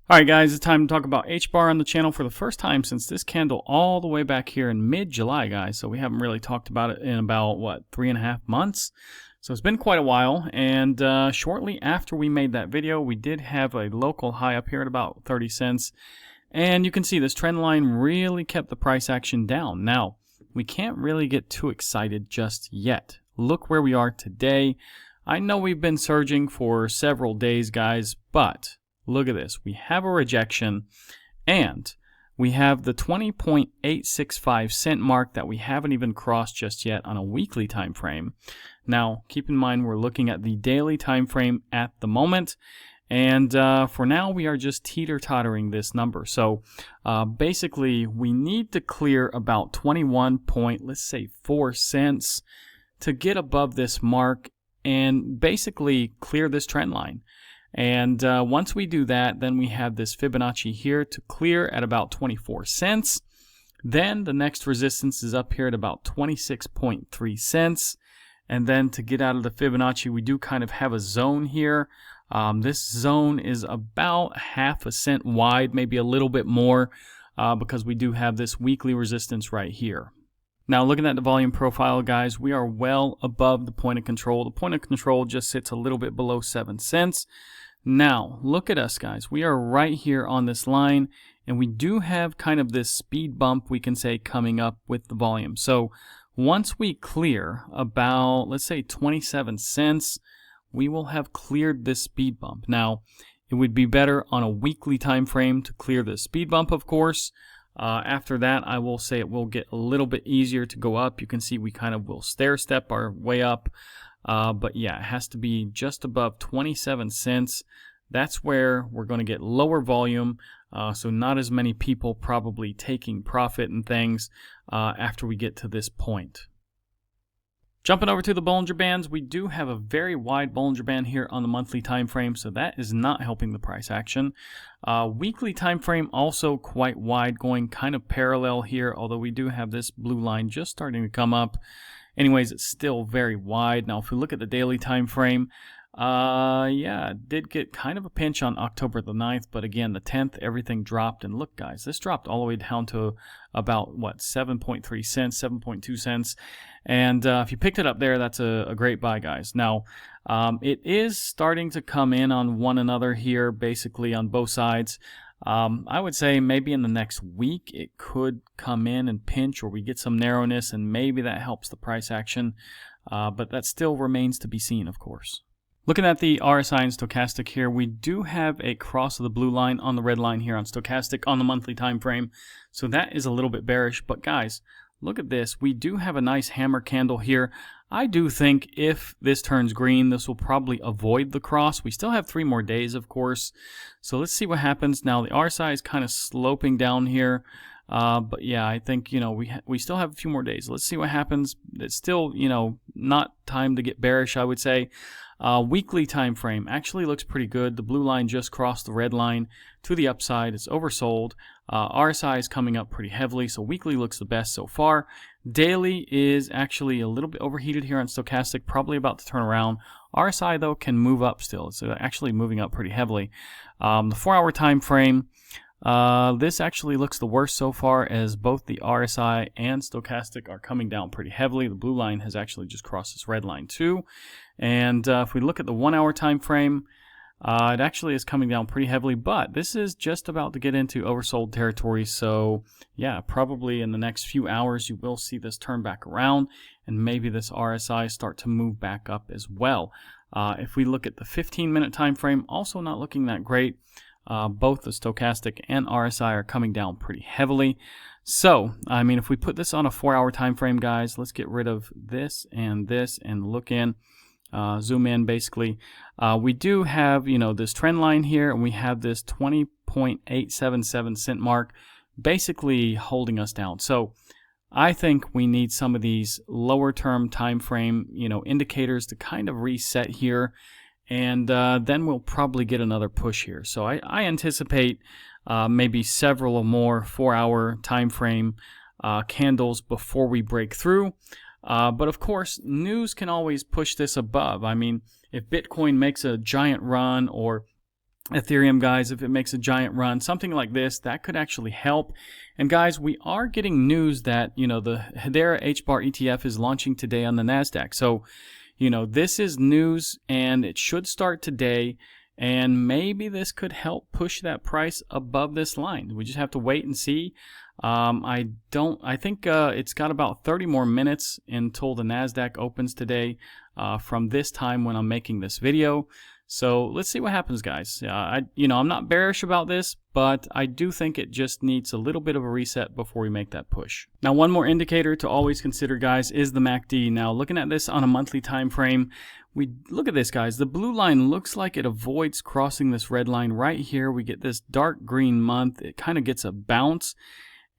Alright guys, it's time to talk about HBAR on the channel for the first time since this candle all the way back here in mid-July, guys. So we haven't really talked about it in about, 3.5 months? So it's been quite a while, and shortly after we made that video, we did have a local high up here at about 30 cents. And you can see this trend line really kept the price action down. Now, we can't really get too excited just yet. Look where we are today. I know we've been surging for several days, guys, but look at this. We have a rejection, and we have the 20.865 cent mark that we haven't even crossed just yet on a weekly time frame. Now, keep in mind we're looking at the daily time frame at the moment, and for now we are just teeter-tottering this number. So basically, we need to clear about 4 cents to get above this mark and basically clear this trend line. And once we do that, then we have this Fibonacci here to clear at about 24 cents. Then the next resistance is up here at about 26.3 cents. And then to get out of the Fibonacci, we do kind of have a zone here. This zone is about 0.5 cent wide, maybe a little bit more, because we do have this weekly resistance right here. Now, looking at the volume profile, guys, we are well above the point of control. The point of control just sits a little bit below 7 cents. Now, look at us, guys. We are right here on this line, and we do have kind of this speed bump, we can say, coming up with the volume. So once we clear about, let's say, 27 cents, we will have cleared this speed bump. Now, it would be better on a weekly time frame to clear the speed bump, of course. After that, I will say it will get a little bit easier to go up. You can see we kind of will stair-step our way up. But yeah, it has to be just above 27 cents. That's where we're going to get lower volume, so not as many people probably taking profit and things after we get to this point. Jumping over to the Bollinger Bands, we do have a very wide Bollinger Band here on the monthly time frame, so that is not helping the price action. Weekly time frame also quite wide, going kind of parallel here, although we do have this blue line just starting to come up. Anyways, it's still very wide. Now, if we look at the daily time frame, yeah, it did get kind of a pinch on October the 9th, but again, the 10th, everything dropped. And look, guys, this dropped all the way down to about, 7.3 cents, 7.2 cents. And if you picked it up there, that's a great buy, guys. Now, it is starting to come in on one another here, basically on both sides. I would say maybe in the next week it could come in and pinch, or we get some narrowness, and maybe that helps the price action. But that still remains to be seen, of course. Looking at the RSI and stochastic here, we do have a cross of the blue line on the red line here on stochastic on the monthly time frame. So that is a little bit bearish. But guys, look at this. We do have a nice hammer candle here. I do think if this turns green, this will probably avoid the cross. We still have 3 more days, of course. So let's see what happens. Now, the RSI is kind of sloping down here. But yeah, I think, we still have a few more days. Let's see what happens. It's still, not time to get bearish, I would say. Weekly time frame actually looks pretty good. The blue line just crossed the red line to the upside. It's oversold. RSI is coming up pretty heavily, so weekly looks the best so far. Daily is actually a little bit overheated here on stochastic, probably about to turn around. RSI, though, can move up still. It's actually moving up pretty heavily. The 4-hour time frame, this actually looks the worst so far, as both the RSI and stochastic are coming down pretty heavily. The blue line has actually just crossed this red line too. And if we look at the 1-hour time frame, it actually is coming down pretty heavily, but this is just about to get into oversold territory. So yeah, probably in the next few hours you will see this turn back around, and maybe this RSI start to move back up as well. If we look at the 15-minute time frame, also not looking that great. Both the stochastic and RSI are coming down pretty heavily. So, I mean, if we put this on a 4-hour time frame, guys, let's get rid of this and look in. Zoom in, basically. We do have, this trend line here, and we have this 20.877 cent mark basically holding us down. So I think we need some of these lower term time frame, indicators to kind of reset here, and then we'll probably get another push here. So I anticipate maybe several more 4-hour time frame candles before we break through. But of course, news can always push this above. I mean, if Bitcoin makes a giant run, or Ethereum, guys, if it makes a giant run, something like this, that could actually help. And guys, we are getting news that, the Hedera HBAR ETF is launching today on the Nasdaq. So, this is news and it should start today. And maybe this could help push that price above this line. We just have to wait and see. I think it's got about 30 more minutes until the Nasdaq opens today from this time when I'm making this video. So let's see what happens, guys. I'm not bearish about this, but I do think it just needs a little bit of a reset before we make that push. Now, one more indicator to always consider, guys, is the MACD. Now, looking at this on a monthly time frame, we look at this, guys. The blue line looks like it avoids crossing this red line right here. We get this dark green month. It kind of gets a bounce.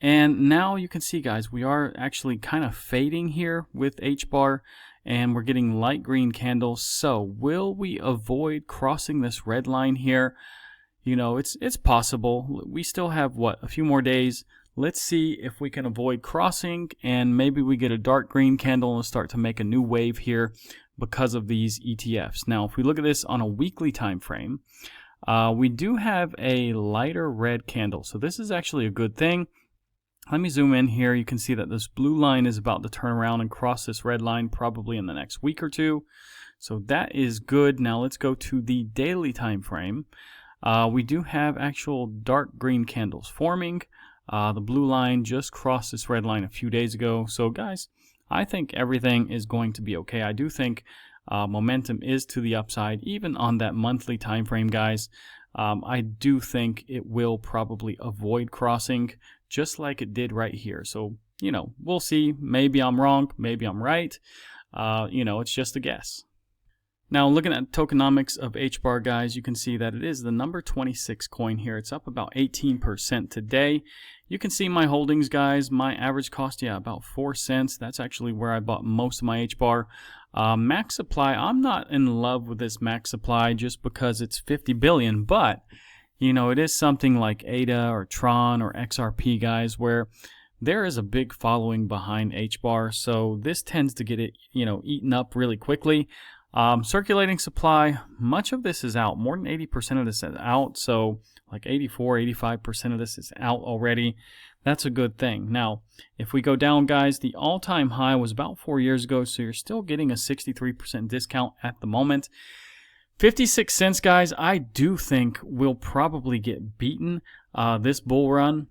And now you can see, guys, we are actually kind of fading here with HBAR. And we're getting light green candles. So will we avoid crossing this red line here? It's possible. We still have, a few more days. Let's see if we can avoid crossing, and maybe we get a dark green candle and start to make a new wave here because of these ETFs. Now, if we look at this on a weekly time frame, we do have a lighter red candle. So this is actually a good thing. Let me zoom in here. You can see that this blue line is about to turn around and cross this red line probably in the next week or two. So that is good. Now let's go to the daily time frame. We do have actual dark green candles forming. The blue line just crossed this red line a few days ago. So guys, I think everything is going to be okay. I do think momentum is to the upside, even on that monthly time frame, guys. I do think it will probably avoid crossing just like it did right here. So, we'll see. Maybe I'm wrong. Maybe I'm right. It's just a guess. Now, looking at tokenomics of HBAR, guys, you can see that it is the number 26 coin here. It's up about 18% today. You can see my holdings, guys. My average cost, about 4 cents. That's actually where I bought most of my HBAR. Max supply, I'm not in love with this max supply just because it's 50 billion, but it is something like ADA or Tron or XRP, guys, where there is a big following behind HBAR. So this tends to get it, eaten up really quickly. Circulating supply, much of this is out. More than 80% of this is out. So like 85% of this is out already. That's a good thing. Now, if we go down, guys, the all-time high was about 4 years ago. So you're still getting a 63% discount at the moment. 56 cents, guys, I do think we'll probably get beaten this bull run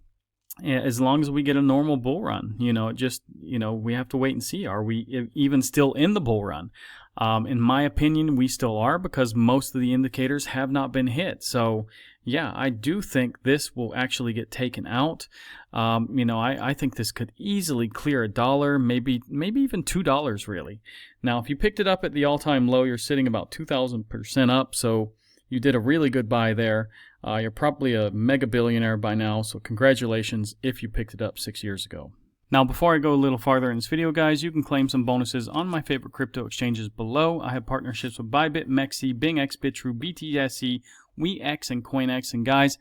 as long as we get a normal bull run. We have to wait and see. Are we even still in the bull run? In my opinion, we still are because most of the indicators have not been hit. So, yeah, I do think this will actually get taken out. I think this could easily clear $1, maybe even $2, really. Now, if you picked it up at the all-time low, you're sitting about 2,000% up. So you did a really good buy there. You're probably a mega billionaire by now. So congratulations if you picked it up 6 years ago. Now, before I go a little farther in this video, guys, you can claim some bonuses on my favorite crypto exchanges below. I have partnerships with Bybit, MEXC, BingX, Bitrue, BTC, WeX, and CoinEx. And guys,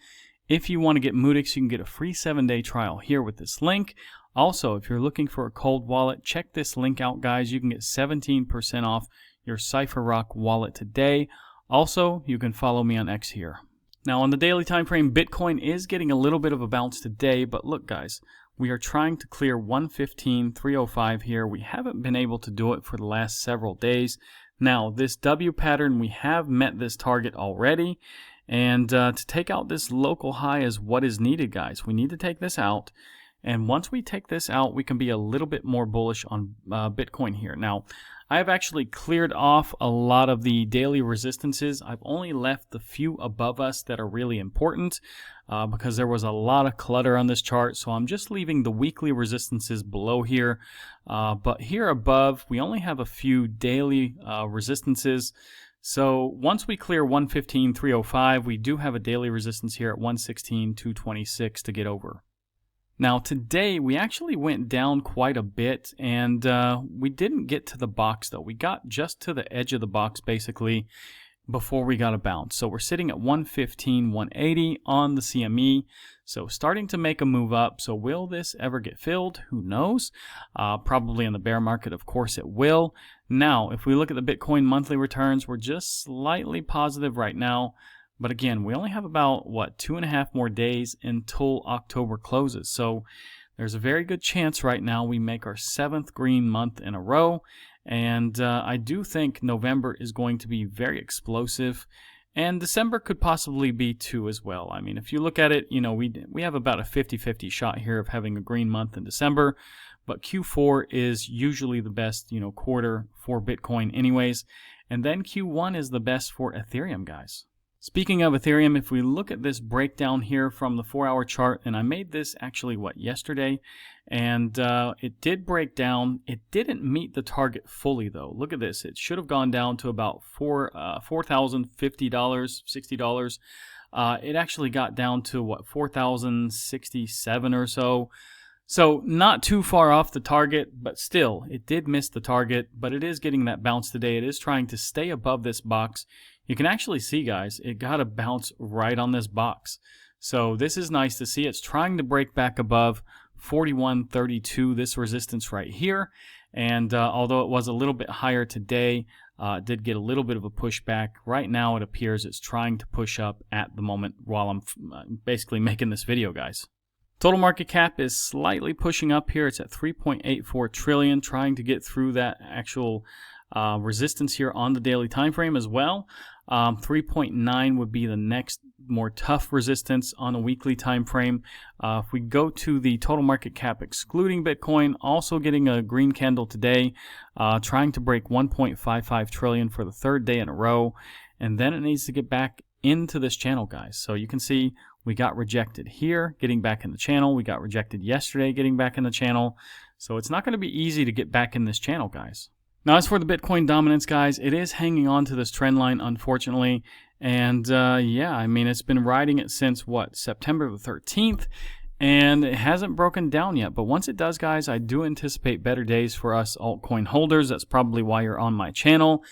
if you want to get Moodix, you can get a free 7-day trial here with this link. Also, if you're looking for a cold wallet, check this link out, guys. You can get 17% off your CypherRock wallet today. Also, you can follow me on X here. Now, on the daily time frame, Bitcoin is getting a little bit of a bounce today, but look, guys, we are trying to clear 115.305 here. We haven't been able to do it for the last several days. Now, this W pattern, we have met this target already. And to take out this local high is what is needed, guys. We need to take this out. And once we take this out, we can be a little bit more bullish on Bitcoin here. Now, I have actually cleared off a lot of the daily resistances. I've only left the few above us that are really important because there was a lot of clutter on this chart. So I'm just leaving the weekly resistances below here. But here above, we only have a few daily resistances. So once we clear 115.305, we do have a daily resistance here at 116.226 to get over. Now today we actually went down quite a bit, and we didn't get to the box though. We got just to the edge of the box basically before we got a bounce. So we're sitting at 115.180 on the CME. So starting to make a move up. So will this ever get filled? Who knows? Probably in the bear market, of course it will. Now, if we look at the Bitcoin monthly returns, we're just slightly positive right now. But again, we only have about, what, 2.5 more days until October closes. So there's a very good chance right now we make our 7th green month in a row. And I do think November is going to be very explosive. And December could possibly be too as well. I mean, if you look at it, you know, we have about a 50-50 shot here of having a green month in December. But Q4 is usually the best, you know, quarter for Bitcoin anyways. And then Q1 is the best for Ethereum, guys. Speaking of Ethereum, if we look at this breakdown here from the 4-hour chart, and I made this actually, yesterday, and it did break down. It didn't meet the target fully, though. Look at this. It should have gone down to about $4,050, $60. It actually got down to, $4,067 or so. So not too far off the target, but still, it did miss the target, but it is getting that bounce today. It is trying to stay above this box. You can actually see, guys, it got a bounce right on this box. So this is nice to see. It's trying to break back above 41.32, this resistance right here. And although it was a little bit higher today, it did get a little bit of a pushback. Right now, it appears it's trying to push up at the moment while I'm basically making this video, guys. Total market cap is slightly pushing up here. It's at 3.84 trillion, trying to get through that actual resistance here on the daily time frame as well. 3.9 would be the next more tough resistance on a weekly time frame. If we go to the total market cap excluding Bitcoin, also getting a green candle today, trying to break 1.55 trillion for the 3rd day in a row, and then it needs to get back into this channel, guys. So you can see we got rejected here, getting back in the channel. We got rejected yesterday, getting back in the channel. So it's not going to be easy to get back in this channel, guys. Now, as for the Bitcoin dominance, guys, it is hanging on to this trend line, unfortunately. And yeah, I mean, it's been riding it since, September the 13th. And it hasn't broken down yet. But once it does, guys, I do anticipate better days for us altcoin holders. That's probably why you're on my channel.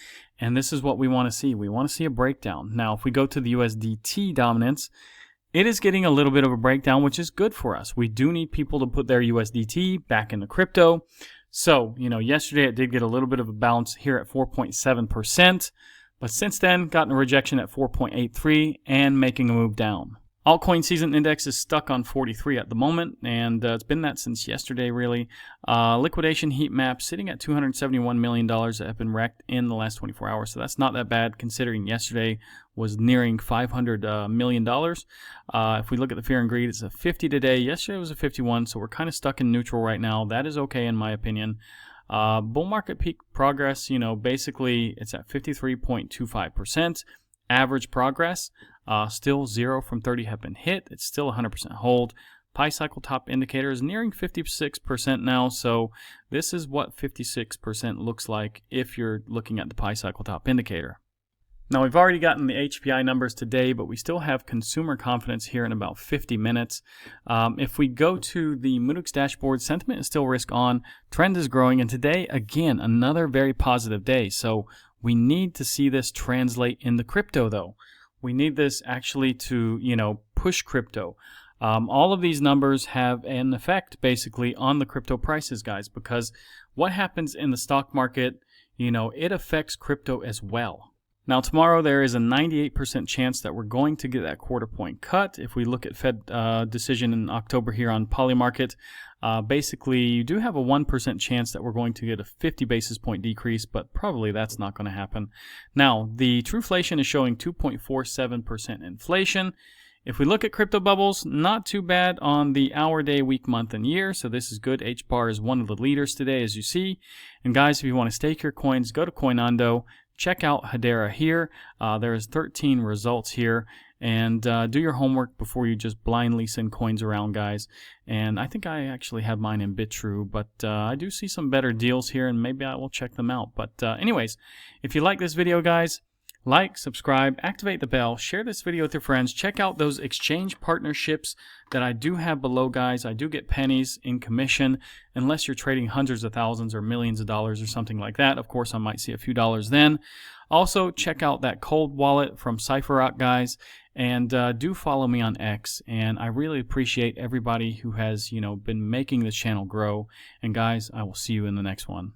And this is what we want to see. We want to see a breakdown. Now, if we go to the USDT dominance, it is getting a little bit of a breakdown, which is good for us. We do need people to put their USDT back into crypto. So, you know, yesterday it did get a little bit of a bounce here at 4.7%. But since then, gotten a rejection at 4.83 and making a move down. Altcoin season index is stuck on 43 at the moment, and it's been that since yesterday, really. Liquidation heat map sitting at $271 million that have been wrecked in the last 24 hours, so that's not that bad considering yesterday was nearing $500 million. If we look at the fear and greed, it's a 50 today. Yesterday was a 51, so we're kind of stuck in neutral right now. That is okay in my opinion. Bull market peak progress, you know, basically it's at 53.25%. Average progress, still 0 from 30 have been hit. It's still 100% hold. Pi cycle top indicator is nearing 56% now, so this is what 56% looks like if you're looking at the Pi cycle top indicator. Now, we've already gotten the HPI numbers today, but we still have consumer confidence here in about 50 minutes. If we go to the Moody's dashboard, sentiment is still risk on, trend is growing, and today, again, another very positive day. So we need to see this translate into crypto, though. We need this actually to, you know, push crypto. All of these numbers have an effect, basically, on the crypto prices, guys, because what happens in the stock market, you know, it affects crypto as well. Now, tomorrow there is a 98% chance that we're going to get that quarter point cut. If we look at Fed decision in October here on Polymarket, basically you do have a 1% chance that we're going to get a 50 basis point decrease, but probably that's not going to happen. Now, the Trueflation is showing 2.47% inflation. If we look at crypto bubbles, not too bad on the hour, day, week, month, and year. So this is good. HBAR is one of the leaders today, as you see. And guys, if you want to stake your coins, go to Coinando. Check out Hedera here. There's 13 results here. And do your homework before you just blindly send coins around, guys. And I think I actually have mine in Bitrue, but I do see some better deals here, and maybe I will check them out. But anyways, if you like this video, guys, like, subscribe, activate the bell, share this video with your friends. Check out those exchange partnerships that I do have below, guys. I do get pennies in commission unless you're trading hundreds of thousands or millions of dollars or something like that. Of course, I might see a few dollars then. Also, check out that cold wallet from CypherRock, guys, and do follow me on X. And I really appreciate everybody who has, you know, been making this channel grow. And guys, I will see you in the next one.